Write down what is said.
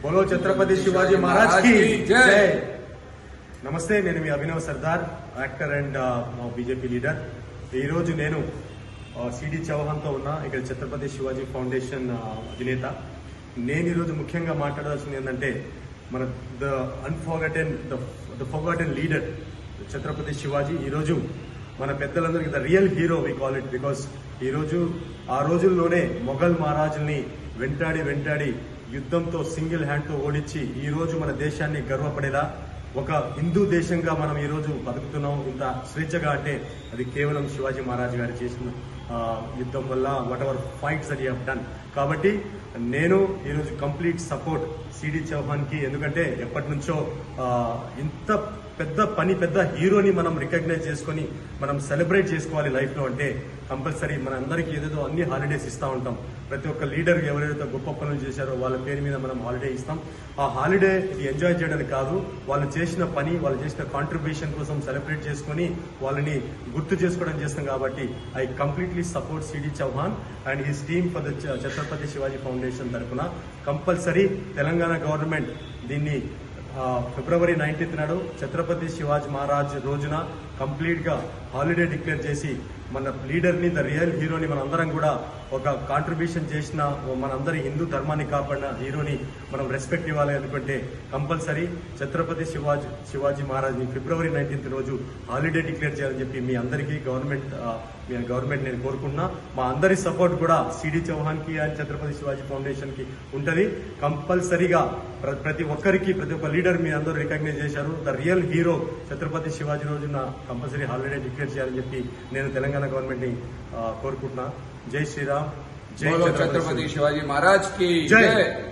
बोलो छत्रपति शिवाजी महाराज की जय। నమస్తే, నేను మీ Abhinav Sardar, actor and BJP leader. ఈరోజు నేను సిడి చౌహాన్తో ఉన్నా, ఇక్కడ ఛత్రపతి శివాజీ ఫౌండేషన్ అధినేత. నేను ఈరోజు ముఖ్యంగా మాట్లాడాల్సింది ఏంటంటే, మన the forgotten leader Chhatrapati Shivaji ఈరోజు మన పెద్దలందరికీ the real hero we call it. Because ఈరోజు ఆ రోజుల్లోనే మొఘల్ మహారాజుల్ని వెంటాడి యుద్ధంతో సింగిల్ హ్యాండ్తో ఓడించి ఈరోజు మన దేశాన్ని గర్వపడేలా ఒక హిందూ దేశంగా మనం ఈ రోజు బతుకుతున్నాం. ఇంత స్వేచ్ఛగా అంటే అది కేవలం శివాజీ మహారాజ్ గారు చేసిన యుద్ధం వల్ల, what ever fights that he have done. కాబట్టి నేను ఈరోజు కంప్లీట్ సపోర్ట్ సిడి చౌహాన్ కి. ఎందుకంటే ఎప్పటి నుంచో ఇంత పెద్ద హీరోని మనం రికగ్నైజ్ చేసుకుని మనం సెలబ్రేట్ చేసుకోవాలి లైఫ్ లో అంటే కంపల్సరీ మన అందరికీ ఏదేదో అన్ని హాలిడేస్ ఇస్తూ ఉంటాం. ప్రతి ఒక్క లీడర్ ఎవరైతే గొప్ప పనులు చేశారో వాళ్ళ పేరు మీద మనం హాలిడే ఇస్తాం. ఆ హాలిడే ఇది ఎంజాయ్ చేయడానికి కాదు, వాళ్ళు చేసిన పని, వాళ్ళు చేసిన కాంట్రిబ్యూషన్ కోసం సెలబ్రేట్ చేసుకుని వాళ్ళని గుర్తు చేసుకోవడం చేస్తాం. కాబట్టి I completely support CD Chauhan and his team for the Chhatrapati Shivaji foundation తరఫున. కంపల్సరీ తెలంగాణ గవర్నమెంట్ దీన్ని ఫిబ్రవరి 19th నాడు ఛత్రపతి శివాజీ మహారాజ్ రోజున కంప్లీట్ గా హాలిడే డిక్లేర్ చేసి మన లీడర్ని, ద రియల్ హీరోని, మనందరం కూడా ఒక కాంట్రిబ్యూషన్ చేసిన, మనందరి హిందూ ధర్మాన్ని కాపాడిన హీరోని మనం రెస్పెక్ట్ ఇవ్వాలి. ఎందుకంటే కంపల్సరీ ఛత్రపతి శివాజీ మహారాజ్ని ఫిబ్రవరి 19th రోజు హాలిడే డిక్లేర్ చేయాలని చెప్పి మీ అందరికీ గవర్నమెంట్ నేను కోరుకుంటున్నా. మా అందరి సపోర్ట్ కూడా సిడి చౌహాన్ కి అండ్ ఛత్రపతి శివాజీ ఫౌండేషన్ కి ఉంటది. కంపల్సరీగా ప్రతి ఒక్క లీడర్ మీ అందరూ రికగ్నైజ్ చేశారు. The real hero Chhatrapati Shivaji రోజున కంపల్సరీ హాలిడే డిక్లేర్ చేయాలని చెప్పి నేను తెలంగాణ గవర్నమెంట్ ని కోరుకుంటున్నా. జై శ్రీరామ్, జై ఛత్రపతి शिवाजी महाराज की जय।